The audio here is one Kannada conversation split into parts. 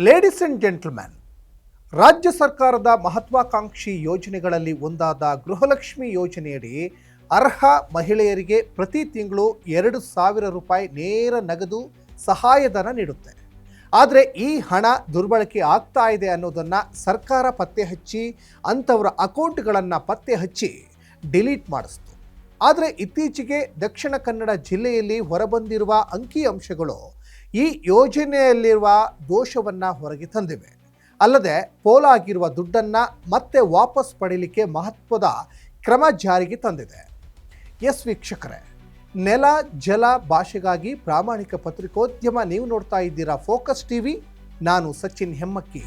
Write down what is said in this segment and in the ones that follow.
ಲೇಡೀಸ್ ಅಂಡ್ ಜೆಂಟಲ್ಮ್ಯಾನ್, ರಾಜ್ಯ ಸರ್ಕಾರದ ಮಹತ್ವಾಕಾಂಕ್ಷಿ ಯೋಜನೆಗಳಲ್ಲಿ ಒಂದಾದ ಗೃಹಲಕ್ಷ್ಮಿ ಯೋಜನೆಯಡಿ ಅರ್ಹ ಮಹಿಳೆಯರಿಗೆ ಪ್ರತಿ ತಿಂಗಳು 2,000 ರೂಪಾಯಿ ನೇರ ನಗದು ಸಹಾಯಧನ ನೀಡುತ್ತೆ. ಆದರೆ ಈ ಹಣ ದುರ್ಬಳಕೆ ಆಗ್ತಾ ಇದೆ ಅನ್ನೋದನ್ನು ಸರ್ಕಾರ ಪತ್ತೆ ಹಚ್ಚಿ ಅಂಥವರ ಅಕೌಂಟ್ಗಳನ್ನು ಪತ್ತೆ ಹಚ್ಚಿ ಡಿಲೀಟ್ ಮಾಡಿಸ್ತು. ಆದರೆ ಇತ್ತೀಚೆಗೆ ದಕ್ಷಿಣ ಕನ್ನಡ ಜಿಲ್ಲೆಯಲ್ಲಿ ಹೊರಬಂದಿರುವ ಅಂಕಿಅಂಶಗಳು ಈ ಯೋಜನೆಯಲ್ಲಿರುವ ದೋಷವನ್ನು ಹೊರಗೆ ತಂದಿವೆ. ಅಲ್ಲದೆ ಪೋಲಾಗಿರುವ ದುಡ್ಡನ್ನು ಮತ್ತೆ ವಾಪಸ್ ಪಡೆಯಲಿಕ್ಕೆ ಮಹತ್ವದ ಕ್ರಮ ಜಾರಿಗೆ ತಂದಿದೆ. ಎಸ್ ವೀಕ್ಷಕರೇ, ನೆಲ ಜಲ ಭಾಷೆಗಾಗಿ ಪ್ರಾಮಾಣಿಕ ಪತ್ರಿಕೋದ್ಯಮ ನೀವು ನೋಡ್ತಾ ಇದ್ದೀರಾ ಫೋಕಸ್ ಟಿವಿ. ನಾನು ಸಚಿನ್ ಹೆಮ್ಮಕ್ಕಿ.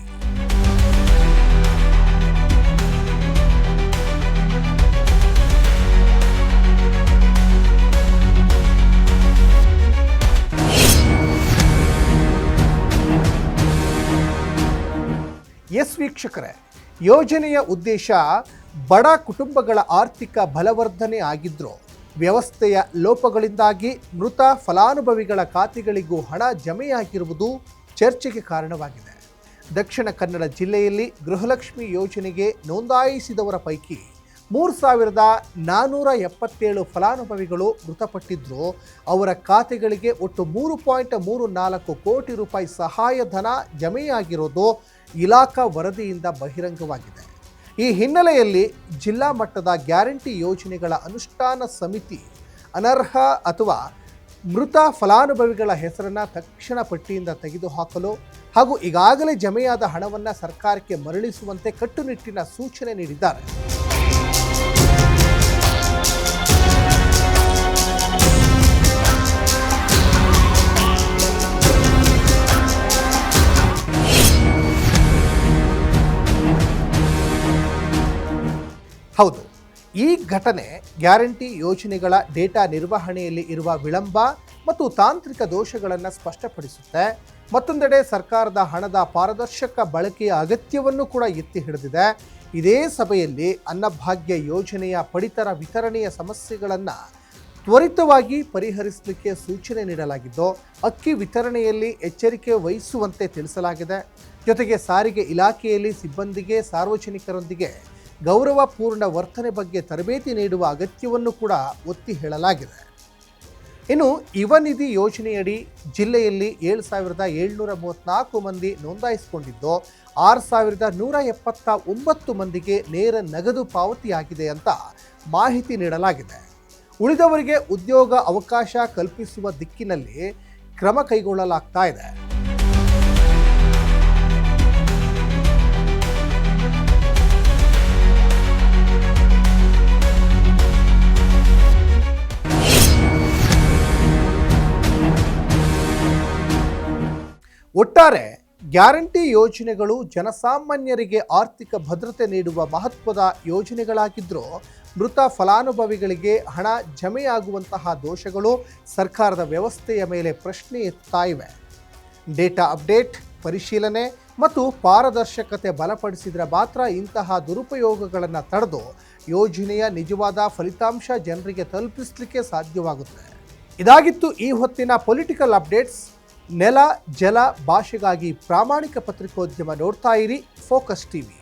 ಎಸ್ ವೀಕ್ಷಕರೇ, ಯೋಜನೆಯ ಉದ್ದೇಶ ಬಡ ಕುಟುಂಬಗಳ ಆರ್ಥಿಕ ಬಲವರ್ಧನೆ ಆಗಿದ್ದರೂ ವ್ಯವಸ್ಥೆಯ ಲೋಪಗಳಿಂದಾಗಿ ಮೃತ ಫಲಾನುಭವಿಗಳ ಖಾತೆಗಳಿಗೂ ಹಣ ಜಮೆಯಾಗಿರುವುದು ಚರ್ಚೆಗೆ ಕಾರಣವಾಗಿದೆ. ದಕ್ಷಿಣ ಕನ್ನಡ ಜಿಲ್ಲೆಯಲ್ಲಿ ಗೃಹಲಕ್ಷ್ಮಿ ಯೋಜನೆಗೆ ನೋಂದಾಯಿಸಿದವರ ಪೈಕಿ 3,477 ಫಲಾನುಭವಿಗಳು ಮೃತಪಟ್ಟಿದ್ದರೂ ಅವರ ಖಾತೆಗಳಿಗೆ ಒಟ್ಟು 3.34 ಕೋಟಿ ರೂಪಾಯಿ ಸಹಾಯಧನ ಜಮೆಯಾಗಿರೋದು ಇಲಾಖಾ ವರದಿಯಿಂದ ಬಹಿರಂಗವಾಗಿದೆ. ಈ ಹಿನ್ನೆಲೆಯಲ್ಲಿ ಜಿಲ್ಲಾ ಮಟ್ಟದ ಗ್ಯಾರಂಟಿ ಯೋಜನೆಗಳ ಅನುಷ್ಠಾನ ಸಮಿತಿ ಅನರ್ಹ ಅಥವಾ ಮೃತ ಫಲಾನುಭವಿಗಳ ಹೆಸರನ್ನು ತಕ್ಷಣ ಪಟ್ಟಿಯಿಂದ ತೆಗೆದುಹಾಕಲು ಹಾಗೂ ಈಗಾಗಲೇ ಜಮೆಯಾದ ಹಣವನ್ನು ಸರ್ಕಾರಕ್ಕೆ ಮರಳಿಸುವಂತೆ ಕಟ್ಟುನಿಟ್ಟಿನ ಸೂಚನೆ ನೀಡಿದ್ದಾರೆ. ಹೌದು, ಈ ಘಟನೆ ಗ್ಯಾರಂಟಿ ಯೋಜನೆಗಳ ಡೇಟಾ ನಿರ್ವಹಣೆಯಲ್ಲಿ ಇರುವ ವಿಳಂಬ ಮತ್ತು ತಾಂತ್ರಿಕ ದೋಷಗಳನ್ನು ಸ್ಪಷ್ಟಪಡಿಸುತ್ತೆ. ಮತ್ತೊಂದೆಡೆ ಸರ್ಕಾರದ ಹಣದ ಪಾರದರ್ಶಕ ಬಳಕೆಯ ಅಗತ್ಯವನ್ನು ಕೂಡ ಎತ್ತಿ ಹಿಡಿದಿದೆ. ಇದೇ ಸಭೆಯಲ್ಲಿ ಅನ್ನಭಾಗ್ಯ ಯೋಜನೆಯ ಪಡಿತರ ವಿತರಣೆಯ ಸಮಸ್ಯೆಗಳನ್ನು ತ್ವರಿತವಾಗಿ ಪರಿಹರಿಸಲಿಕ್ಕೆ ಸೂಚನೆ ನೀಡಲಾಗಿದ್ದು, ಅಕ್ಕಿ ವಿತರಣೆಯಲ್ಲಿ ಎಚ್ಚರಿಕೆ ವಹಿಸುವಂತೆ ತಿಳಿಸಲಾಗಿದೆ. ಜೊತೆಗೆ ಸಾರಿಗೆ ಇಲಾಖೆಯಲ್ಲಿ ಸಿಬ್ಬಂದಿಗೆ ಸಾರ್ವಜನಿಕರೊಂದಿಗೆ ಗೌರವಪೂರ್ಣ ವರ್ತನೆ ಬಗ್ಗೆ ತರಬೇತಿ ನೀಡುವ ಅಗತ್ಯವನ್ನು ಕೂಡ ಒತ್ತಿ ಹೇಳಲಾಗಿದೆ. ಇನ್ನು ಯುವ ನಿಧಿ ಯೋಜನೆಯಡಿ ಜಿಲ್ಲೆಯಲ್ಲಿ 7,734 ಮಂದಿ ನೋಂದಾಯಿಸಿಕೊಂಡಿದ್ದು 6,179 ಮಂದಿಗೆ ನೇರ ನಗದು ಪಾವತಿಯಾಗಿದೆ ಅಂತ ಮಾಹಿತಿ ನೀಡಲಾಗಿದೆ. ಉಳಿದವರಿಗೆ ಉದ್ಯೋಗ ಅವಕಾಶ ಕಲ್ಪಿಸುವ ದಿಕ್ಕಿನಲ್ಲಿ ಕ್ರಮ ಕೈಗೊಳ್ಳಲಾಗ್ತಾ ಇದೆ. ಒಟ್ಟಾರೆ ಗ್ಯಾರಂಟಿ ಯೋಜನೆಗಳು ಜನಸಾಮಾನ್ಯರಿಗೆ ಆರ್ಥಿಕ ಭದ್ರತೆ ನೀಡುವ ಮಹತ್ವದ ಯೋಜನೆಗಳಾಗಿದ್ದರೂ ಮೃತ ಫಲಾನುಭವಿಗಳಿಗೆ ಹಣ ಜಮೆಯಾಗುವಂತಹ ದೋಷಗಳು ಸರ್ಕಾರದ ವ್ಯವಸ್ಥೆಯ ಮೇಲೆ ಪ್ರಶ್ನೆ ಎತ್ತಾ ಇವೆ. ಡೇಟಾ ಅಪ್ಡೇಟ್, ಪರಿಶೀಲನೆ ಮತ್ತು ಪಾರದರ್ಶಕತೆ ಬಲಪಡಿಸಿದರೆ ಮಾತ್ರ ಇಂತಹ ದುರುಪಯೋಗಗಳನ್ನು ತಡೆದು ಯೋಜನೆಯ ನಿಜವಾದ ಫಲಿತಾಂಶ ಜನರಿಗೆ ತಲುಪಿಸಲಿಕ್ಕೆ ಸಾಧ್ಯವಾಗುತ್ತೆ. ಇದಾಗಿತ್ತು ಈ ಹೊತ್ತಿನ ಪೊಲಿಟಿಕಲ್ ಅಪ್ಡೇಟ್ಸ್. ನೆಲ ಜಲ ಭಾಷೆಗಾಗಿ ಪ್ರಾಮಾಣಿಕ ಪತ್ರಿಕೋದ್ಯಮ ನೋಡ್ತಾ ಇರಿ ಫೋಕಸ್ ಟಿವಿ.